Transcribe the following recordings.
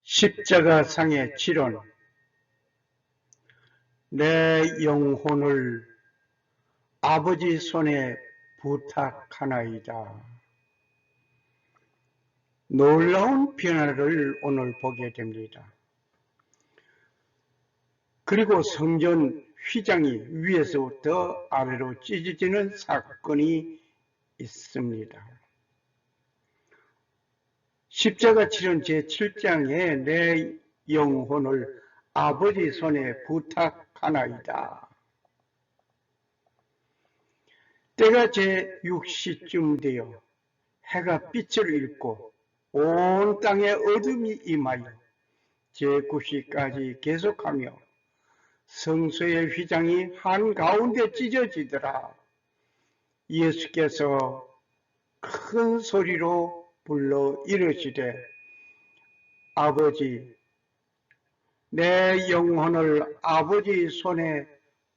십자가상의 치론. 내 영혼을 아버지 손에 부탁하나이다. 놀라운 변화를 오늘 보게 됩니다. 그리고 성전 휘장이 위에서부터 아래로 찢어지는 사건이 있습니다. 십자가 치론 제7장에 내 영혼을 아버지 손에 부탁하나이다. 때가 제6시쯤 되어 해가 빛을 잃고 온 땅에 어둠이 임하여 제9시까지 계속하며 성소의 휘장이 한가운데 찢어지더라. 예수께서 큰 소리로 불러 이르시되 아버지, 내 영혼을 아버지 손에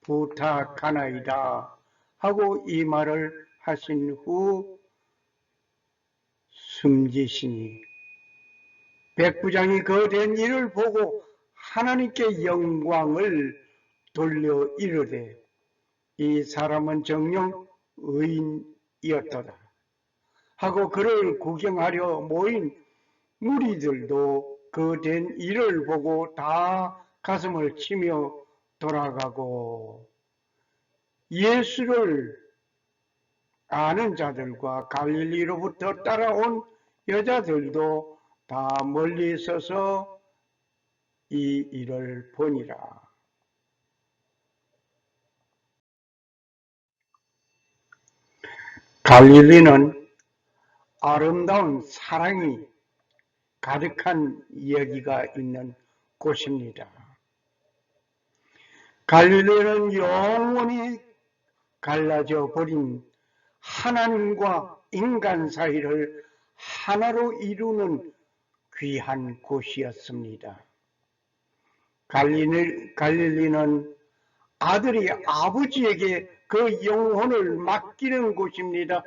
부탁하나이다 하고 이 말을 하신 후 숨지시니 백부장이 그 된 일을 보고 하나님께 영광을 돌려 이르되 이 사람은 정녕 의인이었도다 하고 그를 구경하려 모인 무리들도 그 된 일을 보고 다 가슴을 치며 돌아가고 예수를 아는 자들과 갈릴리로부터 따라온 여자들도 다 멀리 서서 이 일을 보니라. 갈릴리는 아름다운 사랑이 가득한 이야기가 있는 곳입니다. 갈릴리는 영원히 갈라져 버린 하나님과 인간 사이를 하나로 이루는 귀한 곳이었습니다. 갈릴리는 아들이 아버지에게 그 영혼을 맡기는 곳입니다.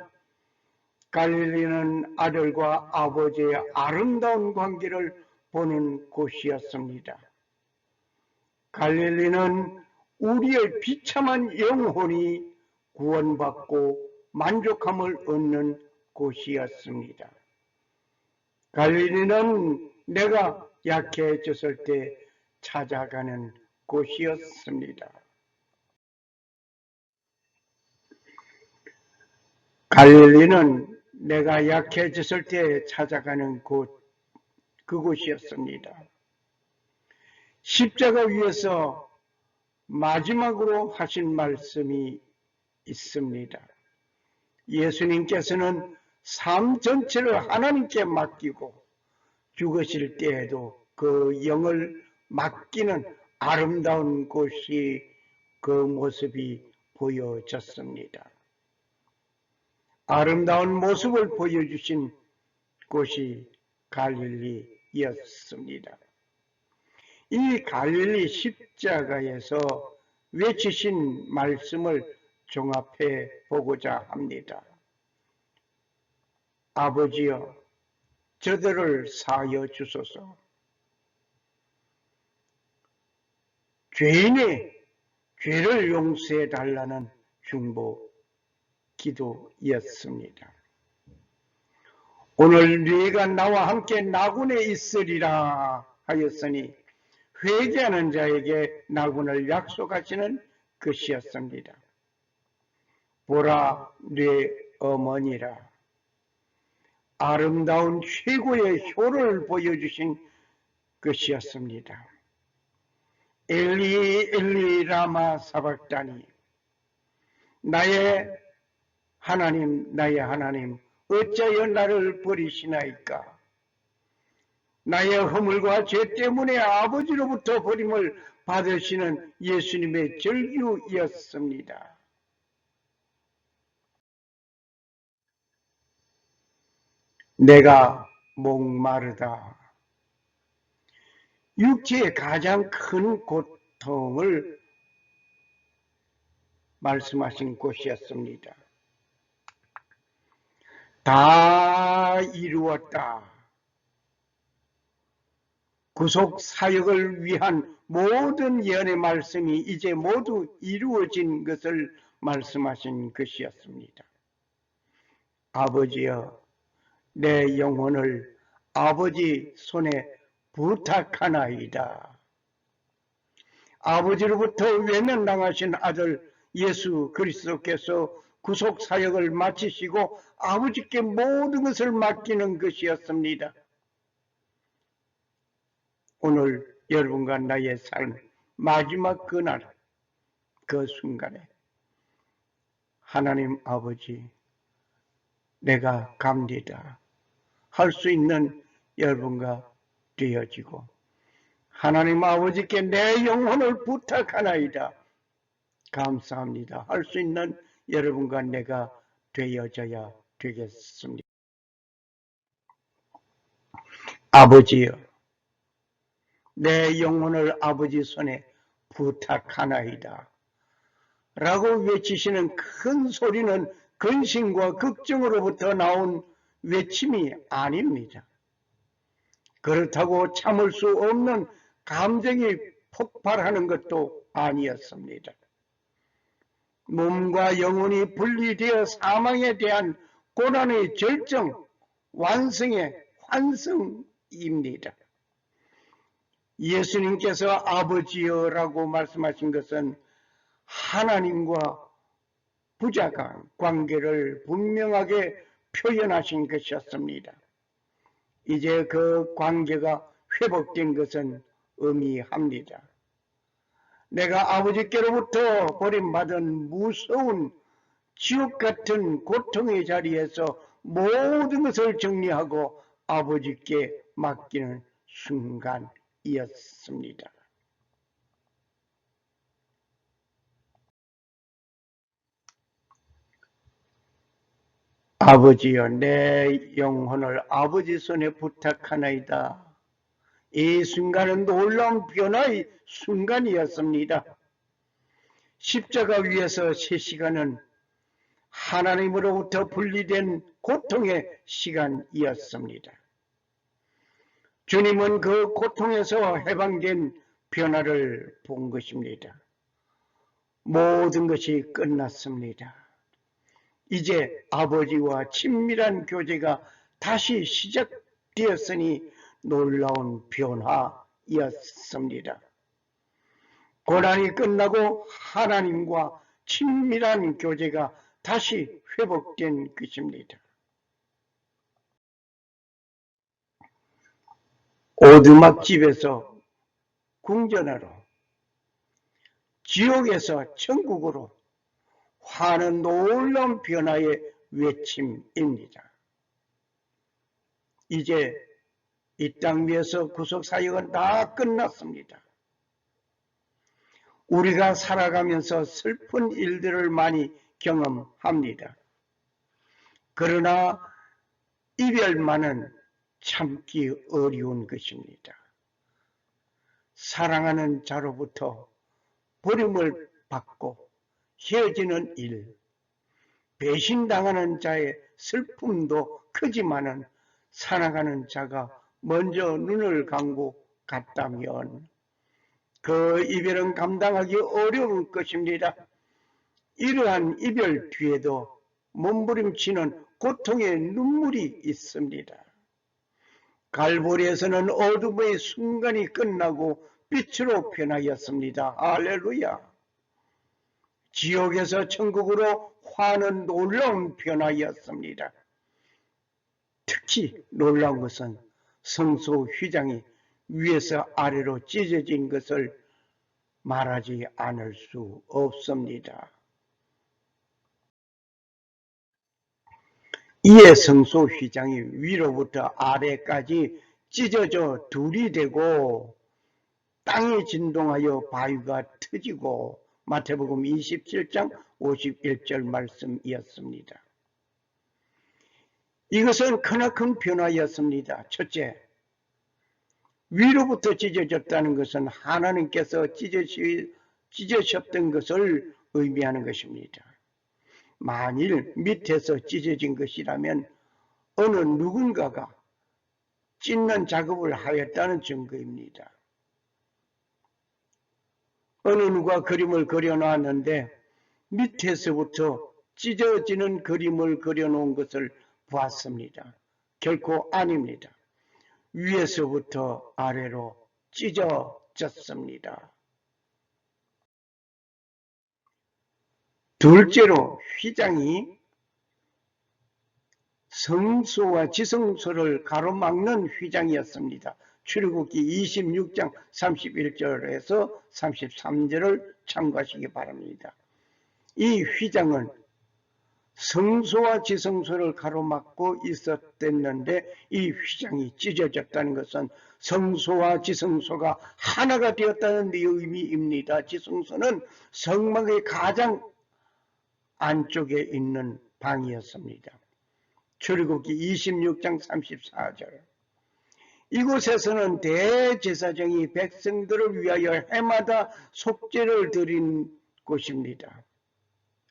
갈릴리는 아들과 아버지의 아름다운 관계를 보는 곳이었습니다. 갈릴리는 우리의 비참한 영혼이 구원받고 만족함을 얻는 곳이었습니다. 갈릴리는 내가 약해졌을 때 찾아가는 곳이었습니다. 갈릴리는 내가 약해졌을 때 찾아가는 그곳이었습니다. 십자가 위에서 마지막으로 하신 말씀이 있습니다. 예수님께서는 삶 전체를 하나님께 맡기고 죽으실 때에도 그 영을 맡기는 아름다운 곳이 그 모습이 보여졌습니다. 아름다운 모습을 보여주신 곳이 갈릴리였습니다. 이 갈릴리 십자가에서 외치신 말씀을 종합해 보고자 합니다. 아버지여, 저들을 사하여 주소서. 죄인의 죄를 용서해 달라는 중보 기도였습니다. 오늘 너희가 나와 함께 나군에 있으리라 하였으니 회개하는 자에게 나군을 약속하시는 것이었습니다. 보라, 네 어머니라. 아름다운 최고의 효를 보여주신 것이었습니다. 엘리 엘리 라마 사박다니, 나의 하나님 어찌하여 나를 버리시나이까. 나의 허물과 죄 때문에 아버지로부터 버림을 받으시는 예수님의 절규였습니다. 내가 목마르다. 육체의 가장 큰 고통을 말씀하신 곳이었습니다. 다 이루었다. 구속 사역을 위한 모든 예언의 말씀이 이제 모두 이루어진 것을 말씀하신 것이었습니다. 아버지여, 내 영혼을 아버지 손에 부탁하나이다. 아버지로부터 외면당하신 아들 예수 그리스도께서 구속 사역을 마치시고 아버지께 모든 것을 맡기는 것이었습니다. 오늘 여러분과 나의 삶 마지막 그날, 그 순간에 하나님 아버지, 내가 갑니다 할 수 있는 여러분과 되어지고, 하나님 아버지께 내 영혼을 부탁하나이다, 감사합니다 할 수 있는 여러분과 내가 되어져야 되겠습니다. 아버지여, 내 영혼을 아버지 손에 부탁하나이다 라고 외치시는 큰 소리는 근심과 걱정으로부터 나온 외침이 아닙니다. 그렇다고 참을 수 없는 감정이 폭발하는 것도 아니었습니다. 몸과 영혼이 분리되어 사망에 대한 고난의 절정, 완성의 환성입니다. 예수님께서 아버지여라고 말씀하신 것은 하나님과 부자간 관계를 분명하게 표현하신 것이었습니다. 이제 그 관계가 회복된 것은 의미합니다. 내가 아버지께로부터 버림받은 무서운 지옥 같은 고통의 자리에서 모든 것을 정리하고 아버지께 맡기는 순간이었습니다. 아버지여, 내 영혼을 아버지 손에 부탁하나이다. 이 순간은 놀라운 변화의 순간이었습니다. 십자가 위에서 3시간은 하나님으로부터 분리된 고통의 시간이었습니다. 주님은 그 고통에서 해방된 변화를 본 것입니다. 모든 것이 끝났습니다. 이제 아버지와 친밀한 교제가 다시 시작되었으니 놀라운 변화였습니다. 고난이 끝나고 하나님과 친밀한 교제가 다시 회복된 것입니다. 오두막집에서 궁전으로, 지옥에서 천국으로 하는 놀라운 변화의 외침입니다. 이제 이 땅 위에서 구속사역은 다 끝났습니다. 우리가 살아가면서 슬픈 일들을 많이 경험합니다. 그러나 이별만은 참기 어려운 것입니다. 사랑하는 자로부터 버림을 받고 헤어지는 일, 배신당하는 자의 슬픔도 크지만은 사랑하는 자가 먼저 눈을 감고 갔다면 그 이별은 감당하기 어려울 것입니다. 이러한 이별 뒤에도 몸부림치는 고통의 눈물이 있습니다. 갈보리에서는 어둠의 순간이 끝나고 빛으로 변하였습니다. 할렐루야. 지옥에서 천국으로 화는 놀라운 변화였습니다. 특히 놀라운 것은 성소 휘장이 위에서 아래로 찢어진 것을 말하지 않을 수 없습니다. 이에 성소 휘장이 위로부터 아래까지 찢어져 둘이 되고 땅이 진동하여 바위가 터지고 마태복음 27장 51절 말씀이었습니다. 이것은 크나큰 변화였습니다. 첫째, 위로부터 찢어졌다는 것은 하나님께서 찢으셨던 것을 의미하는 것입니다. 만일 밑에서 찢어진 것이라면 어느 누군가가 찢는 작업을 하였다는 증거입니다. 어느 누가 그림을 그려놨는데 밑에서부터 찢어지는 그림을 그려놓은 것을 보았습니다. 결코 아닙니다. 위에서부터 아래로 찢어졌습니다. 둘째로 휘장이 성소와 지성소를 가로막는 휘장이었습니다. 출애굽기 26장 31절에서 33절을 참고하시기 바랍니다. 이 휘장은 성소와 지성소를 가로막고 있었댔는데 이 휘장이 찢어졌다는 것은 성소와 지성소가 하나가 되었다는 의미입니다. 지성소는 성막의 가장 안쪽에 있는 방이었습니다. 출애굽기 26장 34절. 이곳에서는 대제사장이 백성들을 위하여 해마다 속죄를 드린 곳입니다.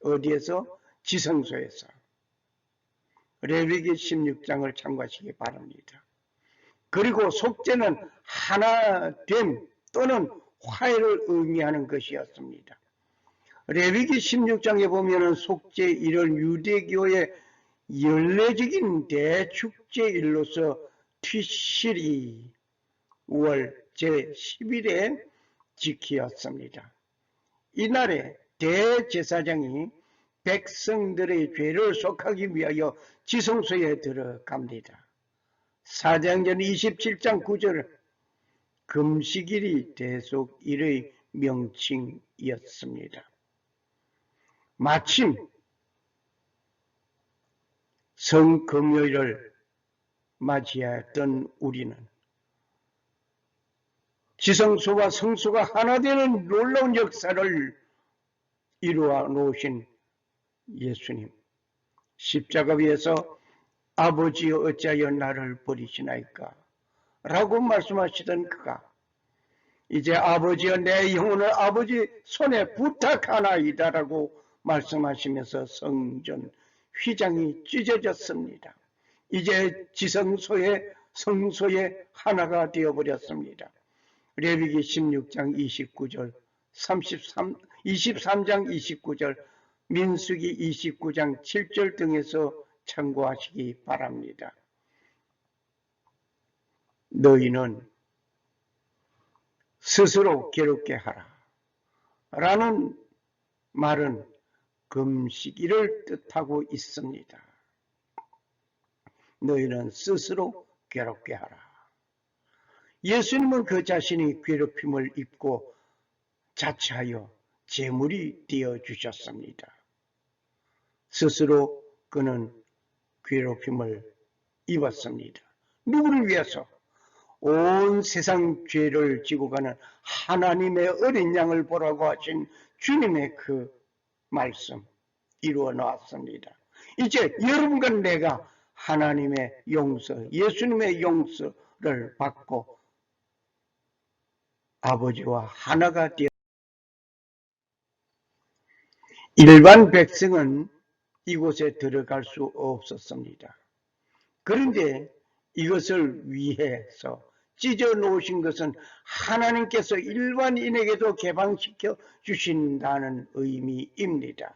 어디에서? 지성소에서. 레위기 16장을 참고하시기 바랍니다. 그리고 속죄는 하나됨 또는 화해를 의미하는 것이었습니다. 레위기 16장에 보면은 속죄일을 유대교의 연례적인 대축제일로서 티시리 5월 제10일에 지키었습니다. 이날에 대제사장이 백성들의 죄를 속하기 위하여 지성소에 들어갑니다. 사도행전 27장 9절 금식일이 대속일의 명칭이었습니다. 마침 성금요일을 맞이했던 우리는 지성소와 성소가 하나 되는 놀라운 역사를 이루어 놓으신 예수님, 십자가 위에서 아버지여 어찌하여 나를 버리시나이까 라고 말씀하시던 그가 이제 아버지여 내 영혼을 아버지 손에 부탁하나이다 라고 말씀하시면서 성전 휘장이 찢어졌습니다. 이제 지성소에 성소에 하나가 되어버렸습니다. 레위기 16장 29절 23장 29절 민수기 29장 7절 등에서 참고하시기 바랍니다. 너희는 스스로 괴롭게 하라 라는 말은 금식일을 뜻하고 있습니다. 너희는 스스로 괴롭게 하라. 예수님은 그 자신이 괴롭힘을 입고 자처하여 제물이 되어주셨습니다. 스스로 그는 괴롭힘을 입었습니다. 누구를 위해서? 온 세상 죄를 지고 가는 하나님의 어린 양을 보라고 하신 주님의 그 말씀 이루어 나왔습니다. 이제 여러분과 내가 하나님의 용서, 예수님의 용서를 받고 아버지와 하나가 되어 일반 백성은 이곳에 들어갈 수 없었습니다. 그런데 이것을 위해서 찢어 놓으신 것은 하나님께서 일반인에게도 개방시켜 주신다는 의미입니다.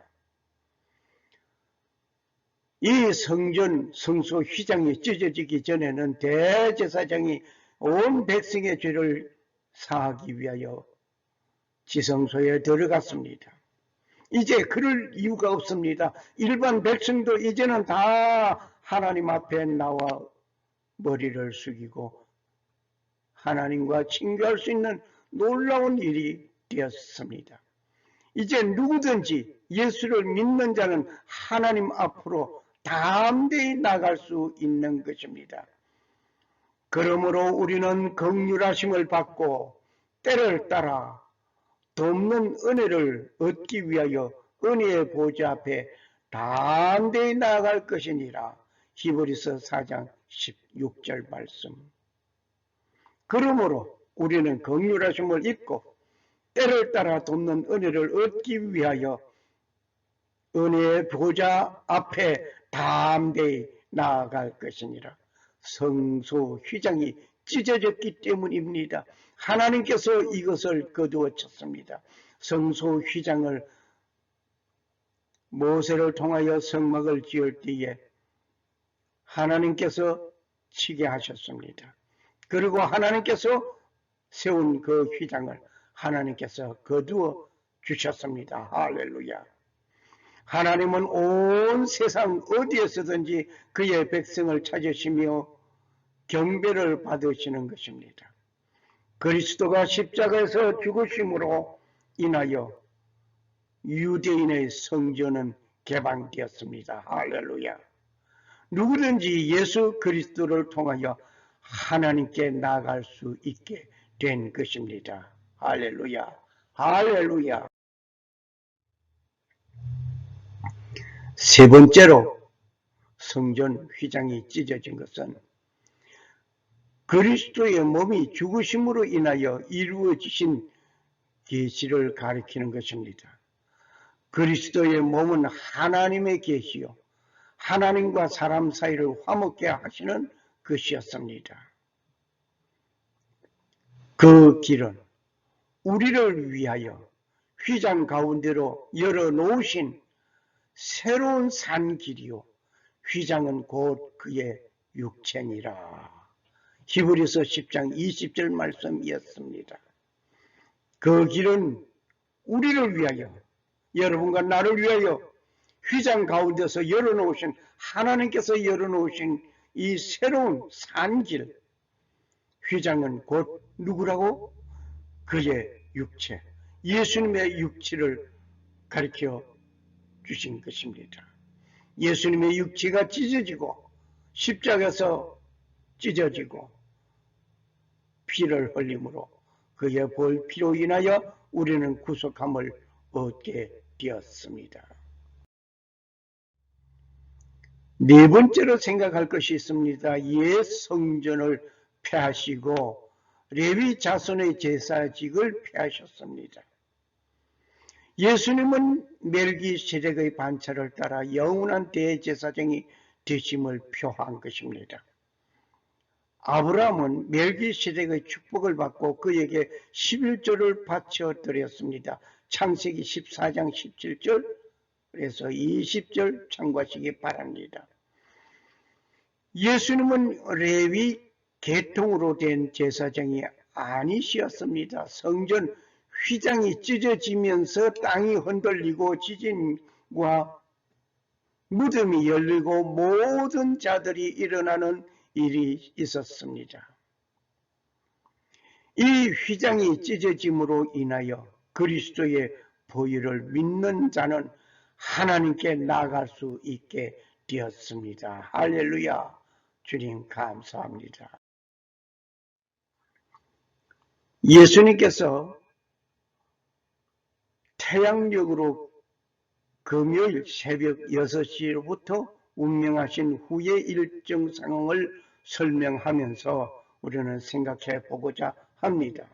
이 성전 성소 휘장이 찢어지기 전에는 대제사장이 온 백성의 죄를 사하기 위하여 지성소에 들어갔습니다. 이제 그럴 이유가 없습니다. 일반 백성도 이제는 다 하나님 앞에 나와 머리를 숙이고 하나님과 친교할 수 있는 놀라운 일이 되었습니다. 이제 누구든지 예수를 믿는 자는 하나님 앞으로 담대히 나갈 수 있는 것입니다. 그러므로 우리는 긍휼하심을 받고 때를 따라 돕는 은혜를 얻기 위하여 은혜의 보좌 앞에 담대히 나아갈 것이니라. 히브리서 4장 16절 말씀. 그러므로 우리는 긍휼하심을 입고 때를 따라 돕는 은혜를 얻기 위하여 은혜의 보좌 앞에 담대히 나아갈 것이니라. 성소 휘장이 찢어졌기 때문입니다. 하나님께서 이것을 거두어 쳤습니다. 성소 휘장을 모세를 통하여 성막을 지을 때에 하나님께서 치게 하셨습니다. 그리고 하나님께서 세운 그 휘장을 하나님께서 거두어 주셨습니다. 할렐루야. 하나님은 온 세상 어디에서든지 그의 백성을 찾으시며 경배를 받으시는 것입니다. 그리스도가 십자가에서 죽으심으로 인하여 유대인의 성전은 개방되었습니다. 할렐루야. 누구든지 예수 그리스도를 통하여 하나님께 나아갈 수 있게 된 것입니다. 할렐루야. 할렐루야. 세 번째로 성전 휘장이 찢어진 것은 그리스도의 몸이 죽으심으로 인하여 이루어지신 계시를 가리키는 것입니다. 그리스도의 몸은 하나님의 계시요 하나님과 사람 사이를 화목케 하시는 것이었습니다. 그 길은 우리를 위하여 휘장 가운데로 열어놓으신 새로운 산길이요 휘장은 곧 그의 육체니라. 히브리서 10장 20절 말씀이었습니다. 그 길은 우리를 위하여 여러분과 나를 위하여 휘장 가운데서 열어놓으신 하나님께서 열어놓으신 이 새로운 산길 휘장은 곧 누구라고? 그의 육체 예수님의 육체를 가리켜 주신 것입니다. 예수님의 육체가 찢어지고 십자가에서 찢어지고 피를 흘림으로 그의 벌피로 인하여 우리는 구속함을 얻게 되었습니다. 네 번째로 생각할 것이 있습니다. 옛 성전을 폐하시고 레위 자손의 제사직을 폐하셨습니다. 예수님은 멜기세덱의 반차를 따라 영원한 대제사장이 되심을 표한 것입니다. 아브라함은 멜기세덱의 축복을 받고 그에게 11조를 바쳐 드렸습니다. 창세기 14장 17절에서 20절 참고하시기 바랍니다. 예수님은 레위 계통으로 된 제사장이 아니시었습니다. 성전 휘장이 찢어지면서 땅이 흔들리고 지진과 무덤이 열리고 모든 자들이 일어나는 일이 있었습니다. 이 휘장이 찢어짐으로 인하여 그리스도의 보혈을 믿는 자는 하나님께 나아갈 수 있게 되었습니다. 할렐루야. 주님 감사합니다. 예수님께서 태양력으로 금요일 새벽 6시로부터 운명하신 후의 일정 상황을 설명하면서 우리는 생각해 보고자 합니다.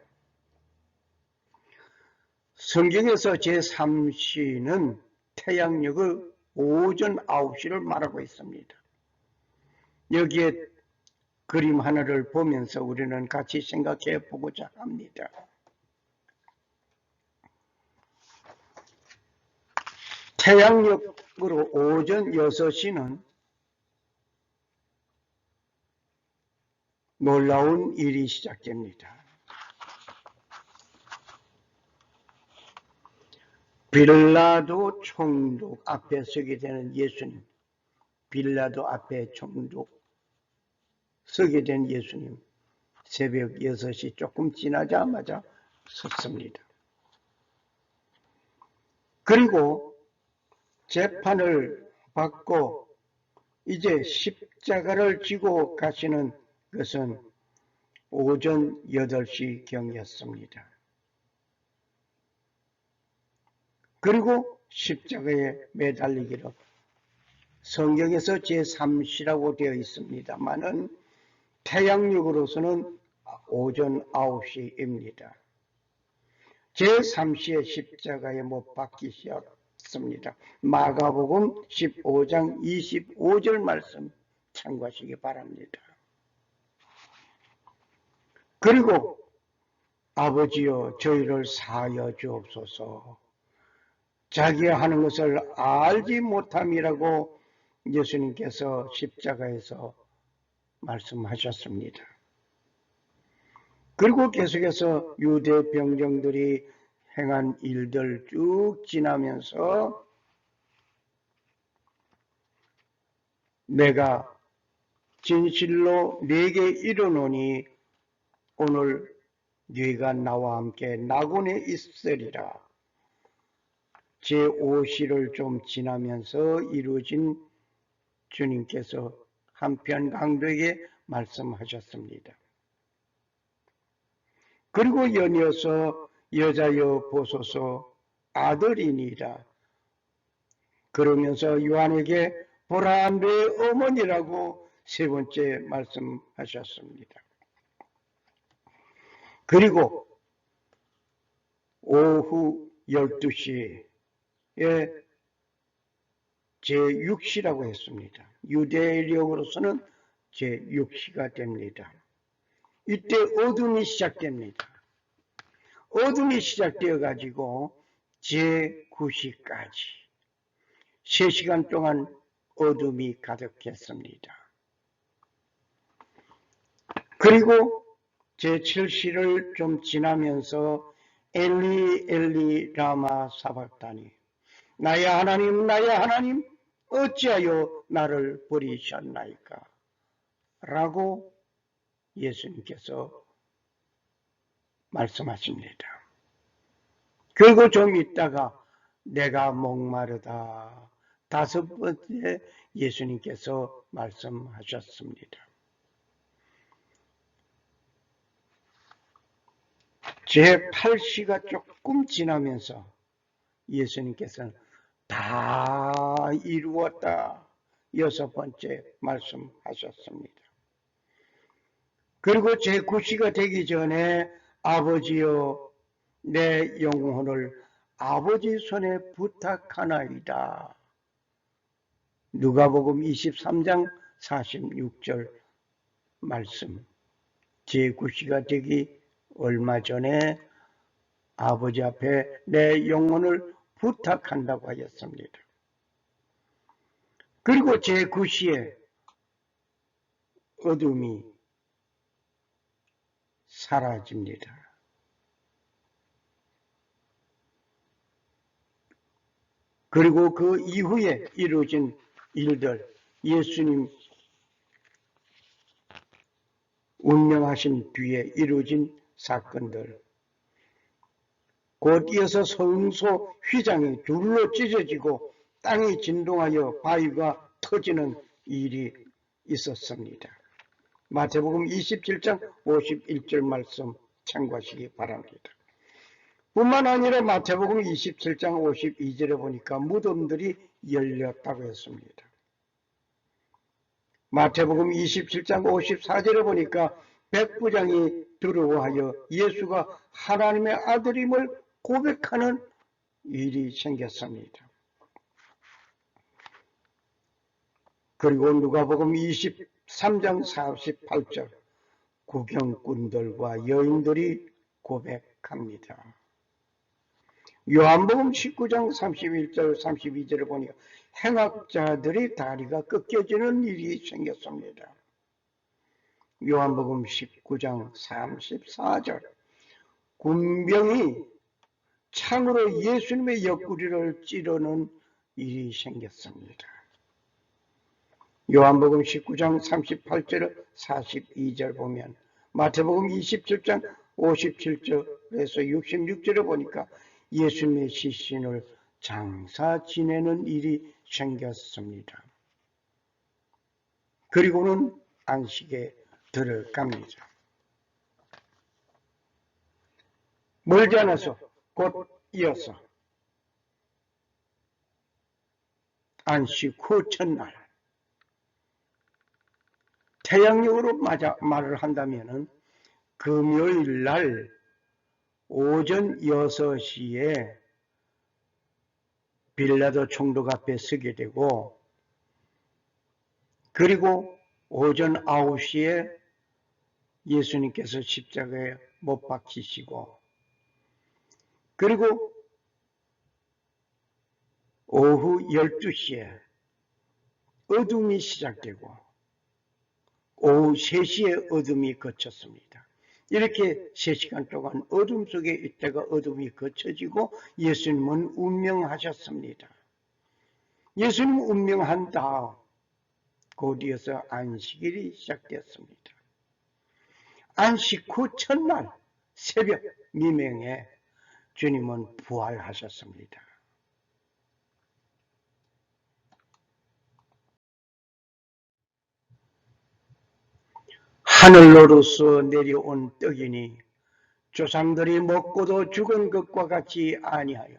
성경에서 제3시는 태양력의 오전 9시를 말하고 있습니다. 여기에 그림 하나를 보면서 우리는 같이 생각해 보고자 합니다. 태양력으로 오전 6시는 놀라운 일이 시작됩니다. 빌라도 총독 앞에 서게 되는 예수님, 빌라도 앞에 총독 서게 된 예수님, 새벽 6시 조금 지나자마자 섰습니다. 그리고 재판을 받고 이제 십자가를 지고 가시는 것은 오전 8시경이었습니다. 그리고 십자가에 매달리기로 성경에서 제3시라고 되어 있습니다만은 태양력으로서는 오전 9시입니다. 제3시에 십자가에 못 박히셨습니다. 마가복음 15장 25절 말씀 참고하시기 바랍니다. 그리고 아버지여 저희를 사하여 주옵소서. 자기가 하는 것을 알지 못함이라고 예수님께서 십자가에서 말씀하셨습니다. 그리고 계속해서 유대 병정들이 행한 일들 쭉 지나면서 내가 진실로 네게 이르노니 오늘 네가 나와 함께 낙원에 있으리라. 제5시를 좀 지나면서 이루어진 주님께서 한편 강도에게 말씀하셨습니다. 그리고 연이어서 여자여 보소서 아들이니라. 그러면서 요한에게 보라 내 어머니라고 세 번째 말씀하셨습니다. 그리고 오후 12시에 제6시라고 했습니다. 유대력으로서는 제6시가 됩니다. 이때 어둠이 시작됩니다. 어둠이 시작되어 가지고 제9시까지 3시간 동안 어둠이 가득했습니다. 그리고 제7시를 좀 지나면서 엘리 엘리 라마 사박다니 나의 하나님 어찌하여 나를 버리셨나이까 라고 예수님께서 말씀하십니다. 그리고 좀 있다가 내가 목마르다 다섯 번째 예수님께서 말씀하셨습니다. 제8시가 조금 지나면서 예수님께서는 다 이루었다 여섯 번째 말씀하셨습니다. 그리고 제9시가 되기 전에 아버지여 내 영혼을 아버지 손에 부탁하나이다. 누가복음 23장 46절 말씀. 제9시가 되기 얼마 전에 아버지 앞에 내 영혼을 부탁한다고 하였습니다. 그리고 제9시에 어둠이 사라집니다. 그리고 그 이후에 이루어진 일들, 예수님 운명하신 뒤에 이루어진 사건들, 곧 이어서 성소 휘장이 둘로 찢어지고 땅이 진동하여 바위가 터지는 일이 있었습니다. 마태복음 27장 51절 말씀 참고하시기 바랍니다. 뿐만 아니라 마태복음 27장 52절에 보니까 무덤들이 열렸다고 했습니다. 마태복음 27장 54절에 보니까 백부장이 두려워하여 예수가 하나님의 아들임을 고백하는 일이 생겼습니다. 그리고 누가복음 23장 48절 구경꾼들과 여인들이 고백합니다. 요한복음 19장 31절 32절을 보니까 행악자들이 다리가 꺾여지는 일이 생겼습니다. 요한복음 19장 34절 군병이 창으로 예수님의 옆구리를 찌르는 일이 생겼습니다. 요한복음 19장 38절 42절 보면 마태복음 27장 57절에서 66절에 보니까 예수님의 시신을 장사 지내는 일이 생겼습니다. 그리고는 안식에 들어갑니다. 멀지 않아서 곧 이어서 안식 후 첫날 태양력으로 말을 한다면 금요일 날 오전 6시에 빌라도 총독 앞에 서게 되고 그리고 오전 9시에 예수님께서 십자가에 못 박히시고, 그리고 오후 12시에 어둠이 시작되고 오후 3시에 어둠이 그쳤습니다. 이렇게 3시간 동안 어둠 속에 있다가 어둠이 그쳐지고 예수님은 운명하셨습니다. 예수님 운명한 다음 곧 이어서 안식일이 시작되었습니다. 안식 후 첫날 새벽 미명에 주님은 부활하셨습니다. 하늘로로서 내려온 떡이니 조상들이 먹고도 죽은 것과 같이 아니하여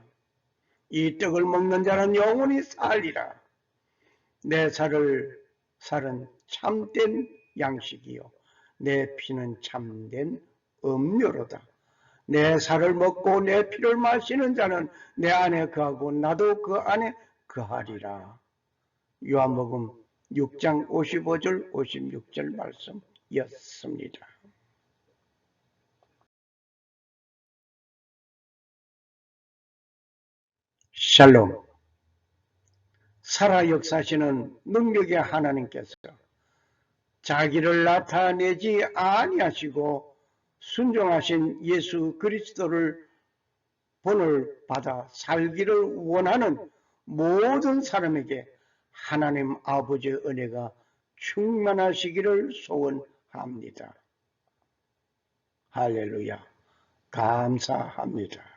이 떡을 먹는 자는 영원히 살리라. 내 살은 참된 양식이요 내 피는 참된 음료로다. 내 살을 먹고 내 피를 마시는 자는 내 안에 거하고 나도 그 안에 거하리라. 요한복음 6장 55절 56절 말씀이었습니다. 샬롬. 살아 역사하시는 능력의 하나님께서 자기를 나타내지 아니하시고 순종하신 예수 그리스도를 본을 받아 살기를 원하는 모든 사람에게 하나님 아버지의 은혜가 충만하시기를 소원합니다. 할렐루야. 감사합니다.